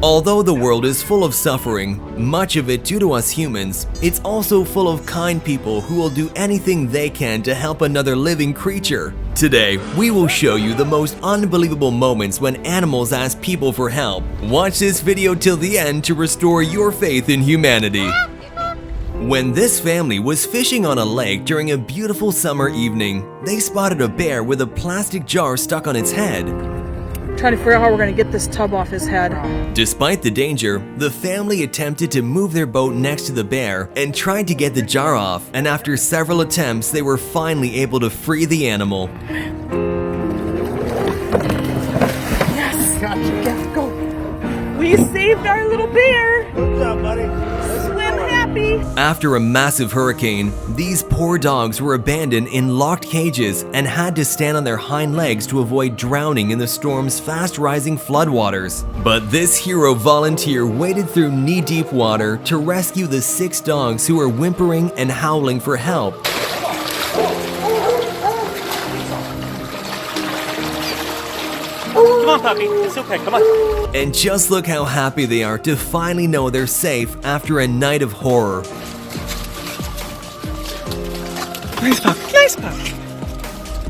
Although the world is full of suffering, much of it due to us humans, it's also full of kind people who will do anything they can to help another living creature. Today, we will show you the most unbelievable moments when animals ask people for help. Watch this video till the end to restore your faith in humanity. When this family was fishing on a lake during a beautiful summer evening, they spotted a bear with a plastic jar stuck on its head. Trying to figure out how we're going to get this tub off his head. Despite the danger, the family attempted to move their boat next to the bear and tried to get the jar off, and after several attempts, they were finally able to free the animal. Yes! Yes, go! We saved our little bear! Good job, buddy. Swim happy! After a massive hurricane, these poor dogs were abandoned in locked cages and had to stand on their hind legs to avoid drowning in the storm's fast-rising floodwaters. But this hero volunteer waded through knee-deep water to rescue the 6 dogs who were whimpering and howling for help. Come on, puppy. It's okay. Come on. And just look how happy they are to finally know they're safe after a night of horror. Nice puppy, nice puppy.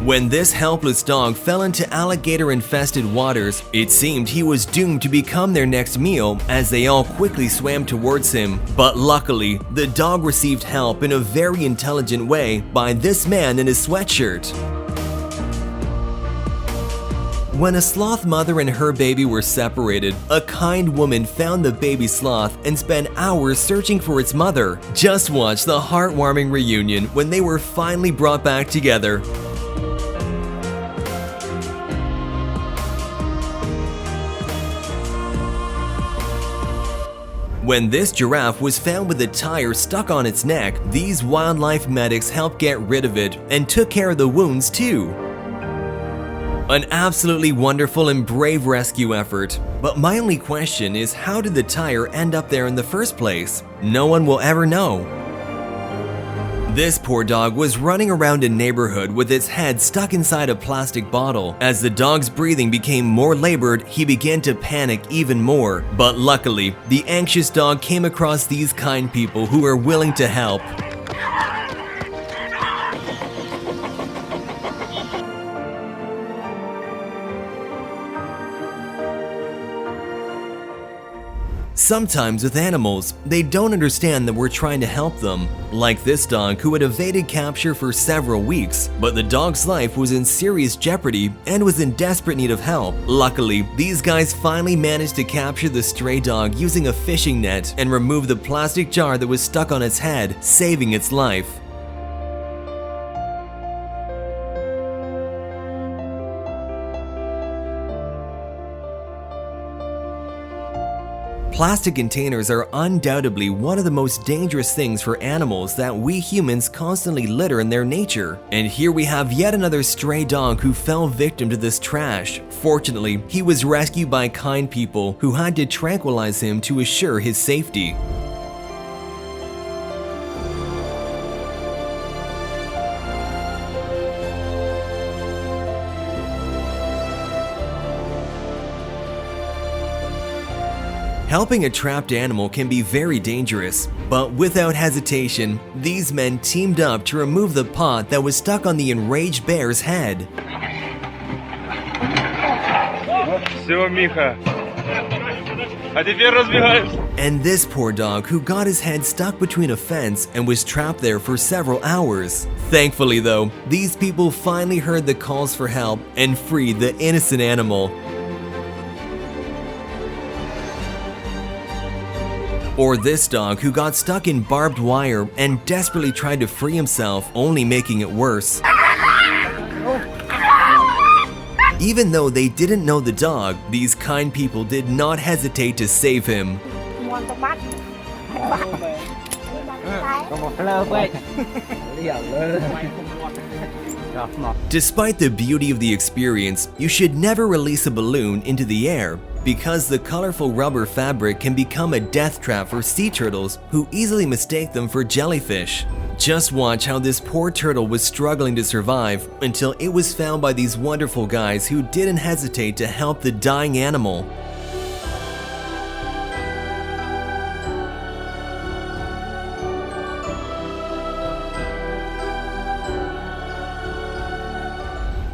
When this helpless dog fell into alligator-infested waters, it seemed he was doomed to become their next meal as they all quickly swam towards him. But luckily, the dog received help in a very intelligent way by this man in his sweatshirt. When a sloth mother and her baby were separated, a kind woman found the baby sloth and spent hours searching for its mother. Just watch the heartwarming reunion when they were finally brought back together. When this giraffe was found with a tire stuck on its neck, these wildlife medics helped get rid of it and took care of the wounds too. An absolutely wonderful and brave rescue effort. But my only question is, how did the tire end up there in the first place? No one will ever know. This poor dog was running around a neighborhood with its head stuck inside a plastic bottle. As the dog's breathing became more labored, he began to panic even more. But luckily, the anxious dog came across these kind people who were willing to help. Sometimes with animals, they don't understand that we're trying to help them. Like this dog who had evaded capture for several weeks, but the dog's life was in serious jeopardy and was in desperate need of help. Luckily, these guys finally managed to capture the stray dog using a fishing net and remove the plastic jar that was stuck on its head, saving its life. Plastic containers are undoubtedly one of the most dangerous things for animals that we humans constantly litter in their nature. And here we have yet another stray dog who fell victim to this trash. Fortunately, he was rescued by kind people who had to tranquilize him to assure his safety. Helping a trapped animal can be very dangerous, but without hesitation, these men teamed up to remove the pot that was stuck on the enraged bear's head. And this poor dog who got his head stuck between a fence and was trapped there for several hours. Thankfully though, these people finally heard the calls for help and freed the innocent animal. Or this dog who got stuck in barbed wire and desperately tried to free himself, only making it worse. Even though they didn't know the dog, these kind people did not hesitate to save him. Despite the beauty of the experience, you should never release a balloon into the air, because the colorful rubber fabric can become a death trap for sea turtles who easily mistake them for jellyfish. Just watch how this poor turtle was struggling to survive until it was found by these wonderful guys who didn't hesitate to help the dying animal.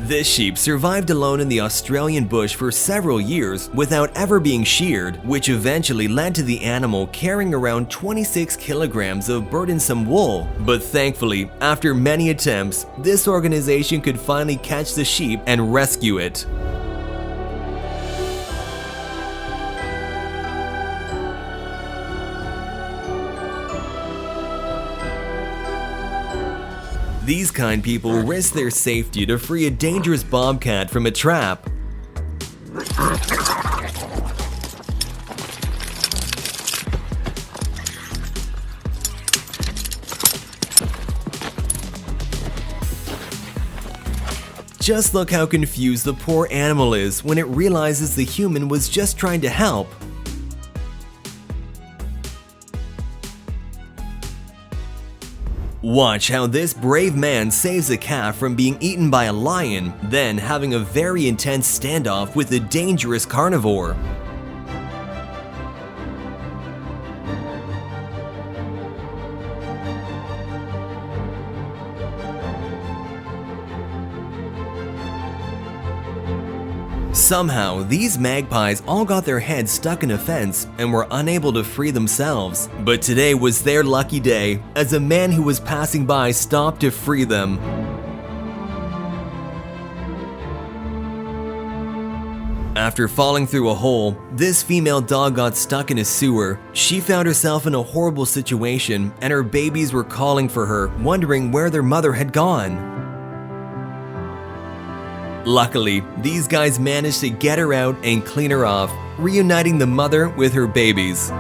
This sheep survived alone in the Australian bush for several years without ever being sheared, which eventually led to the animal carrying around 26 kilograms of burdensome wool. But thankfully, after many attempts, this organization could finally catch the sheep and rescue it. These kind people risk their safety to free a dangerous bobcat from a trap. Just look how confused the poor animal is when it realizes the human was just trying to help. Watch how this brave man saves a calf from being eaten by a lion, then having a very intense standoff with a dangerous carnivore. Somehow, these magpies all got their heads stuck in a fence and were unable to free themselves. But today was their lucky day, as a man who was passing by stopped to free them. After falling through a hole, this female dog got stuck in a sewer. She found herself in a horrible situation, and her babies were calling for her, wondering where their mother had gone. Luckily, these guys managed to get her out and clean her off, reuniting the mother with her babies.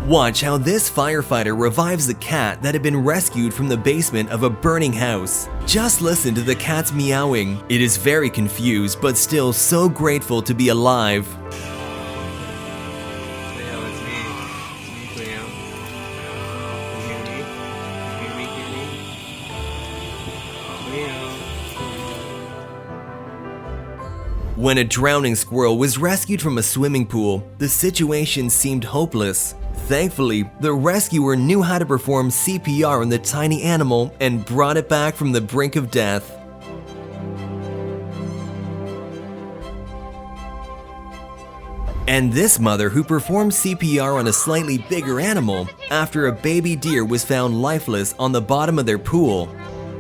Watch how this firefighter revives the cat that had been rescued from the basement of a burning house. Just listen to the cat's meowing. It is very confused, but still so grateful to be alive. When a drowning squirrel was rescued from a swimming pool, the situation seemed hopeless. Thankfully, the rescuer knew how to perform CPR on the tiny animal and brought it back from the brink of death. And this mother who performed CPR on a slightly bigger animal after a baby deer was found lifeless on the bottom of their pool.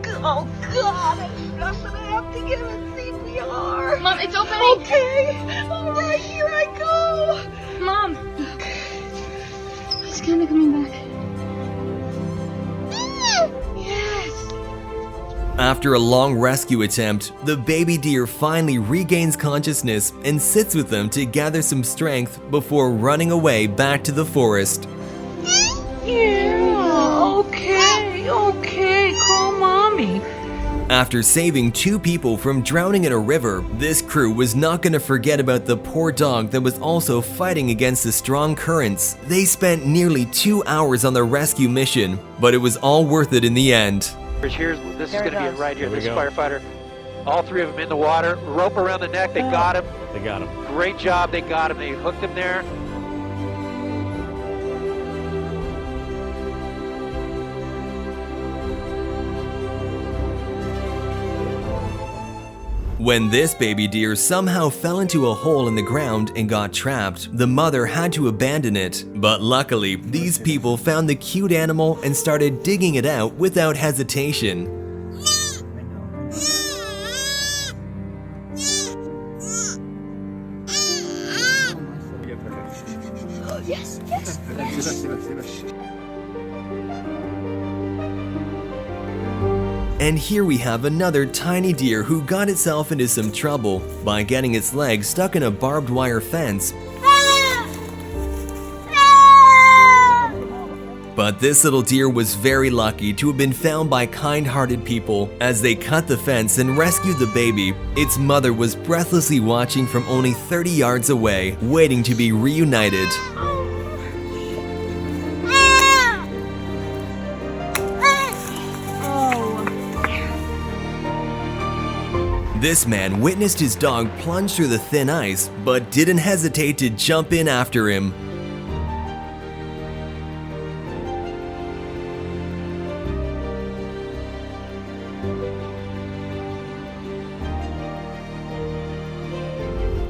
Oh God, I'm gonna have to give it CPR. Mom, it's opening. Okay, all right, here I go. Mom. It's kind of coming back. Yes. After a long rescue attempt, the baby deer finally regains consciousness and sits with them to gather some strength before running away back to the forest. Yeah, okay, call mommy. After saving 2 people from drowning in a river, this crew was not going to forget about the poor dog that was also fighting against the strong currents. They spent nearly 2 hours on the rescue mission, but it was all worth it in the end. This is going to be it right here. This firefighter, all 3 of them in the water, rope around the neck. They got him. They got him. Great job. They got him. They hooked him there. When this baby deer somehow fell into a hole in the ground and got trapped, the mother had to abandon it. But luckily, these people found the cute animal and started digging it out without hesitation. Yes. And here we have another tiny deer who got itself into some trouble by getting its leg stuck in a barbed wire fence. But this little deer was very lucky to have been found by kind-hearted people. As they cut the fence and rescued the baby, its mother was breathlessly watching from only 30 yards away, waiting to be reunited. This man witnessed his dog plunge through the thin ice, but didn't hesitate to jump in after him.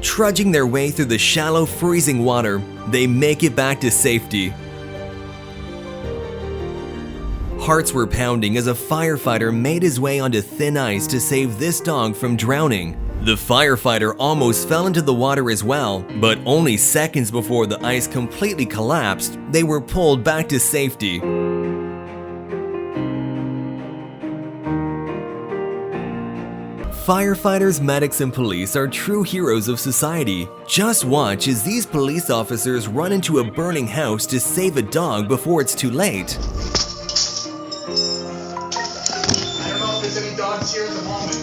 Trudging their way through the shallow, freezing water, they make it back to safety. Hearts were pounding as a firefighter made his way onto thin ice to save this dog from drowning. The firefighter almost fell into the water as well, but only seconds before the ice completely collapsed, they were pulled back to safety. Firefighters, medics, and police are true heroes of society. Just watch as these police officers run into a burning house to save a dog before it's too late. I don't know if there's any dogs here at the moment.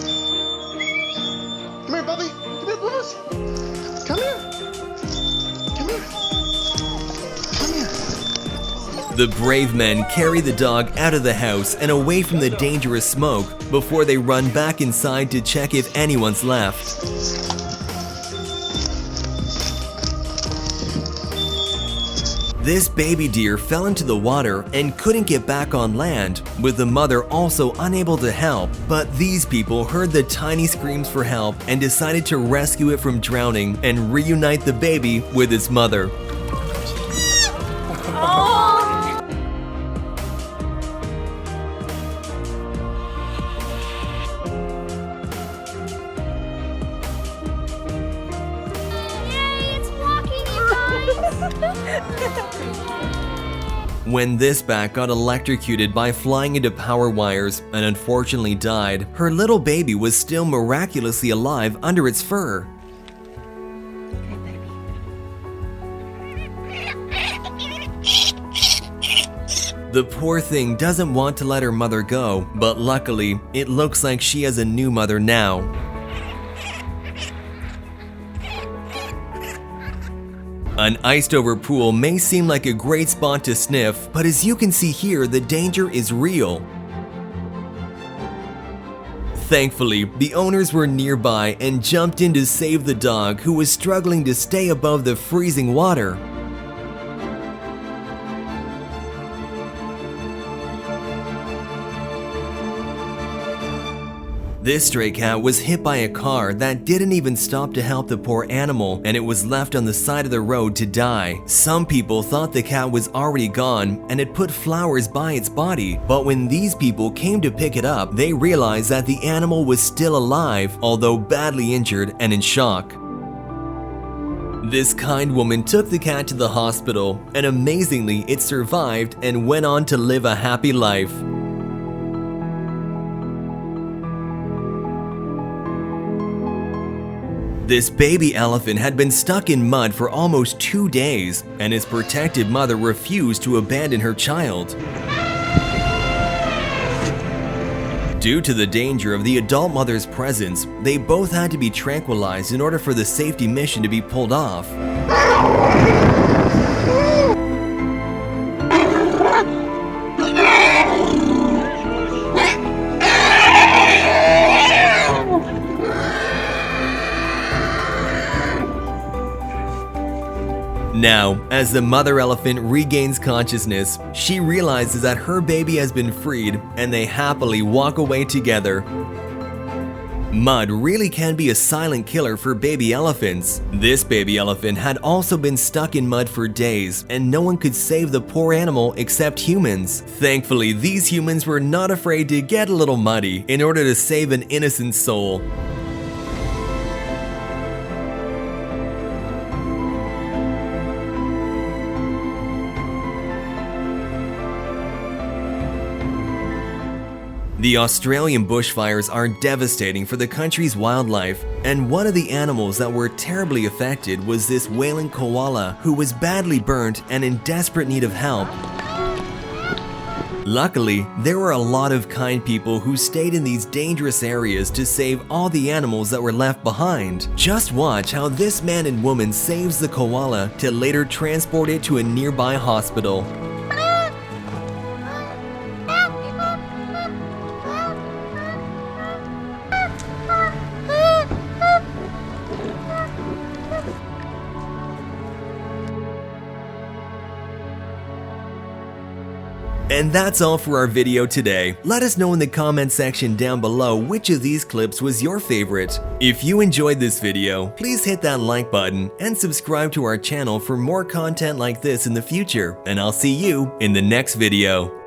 Come here, Bubby. Come here, Bubbles. Come here. Come here. Come here. The brave men carry the dog out of the house and away from the dangerous smoke before they run back inside to check if anyone's left. This baby deer fell into the water and couldn't get back on land, with the mother also unable to help. But these people heard the tiny screams for help and decided to rescue it from drowning and reunite the baby with its mother. When this bat got electrocuted by flying into power wires and unfortunately died, her little baby was still miraculously alive under its fur. The poor thing doesn't want to let her mother go, but luckily, it looks like she has a new mother now. An iced-over pool may seem like a great spot to sniff, but as you can see here, the danger is real. Thankfully, the owners were nearby and jumped in to save the dog, who was struggling to stay above the freezing water. This stray cat was hit by a car that didn't even stop to help the poor animal, and it was left on the side of the road to die. Some people thought the cat was already gone and had put flowers by its body, but when these people came to pick it up, they realized that the animal was still alive, although badly injured and in shock. This kind woman took the cat to the hospital, and amazingly, it survived and went on to live a happy life. This baby elephant had been stuck in mud for almost 2 days, and his protective mother refused to abandon her child. Due to the danger of the adult mother's presence, they both had to be tranquilized in order for the safety mission to be pulled off. Now, as the mother elephant regains consciousness, she realizes that her baby has been freed, and they happily walk away together. Mud really can be a silent killer for baby elephants. This baby elephant had also been stuck in mud for days, and no one could save the poor animal except humans. Thankfully, these humans were not afraid to get a little muddy in order to save an innocent soul. The Australian bushfires are devastating for the country's wildlife, and one of the animals that were terribly affected was this wailing koala, who was badly burnt and in desperate need of help. Luckily, there were a lot of kind people who stayed in these dangerous areas to save all the animals that were left behind. Just watch how this man and woman saves the koala to later transport it to a nearby hospital. And that's all for our video today. Let us know in the comment section down below which of these clips was your favorite. If you enjoyed this video, please hit that like button and subscribe to our channel for more content like this in the future. And I'll see you in the next video.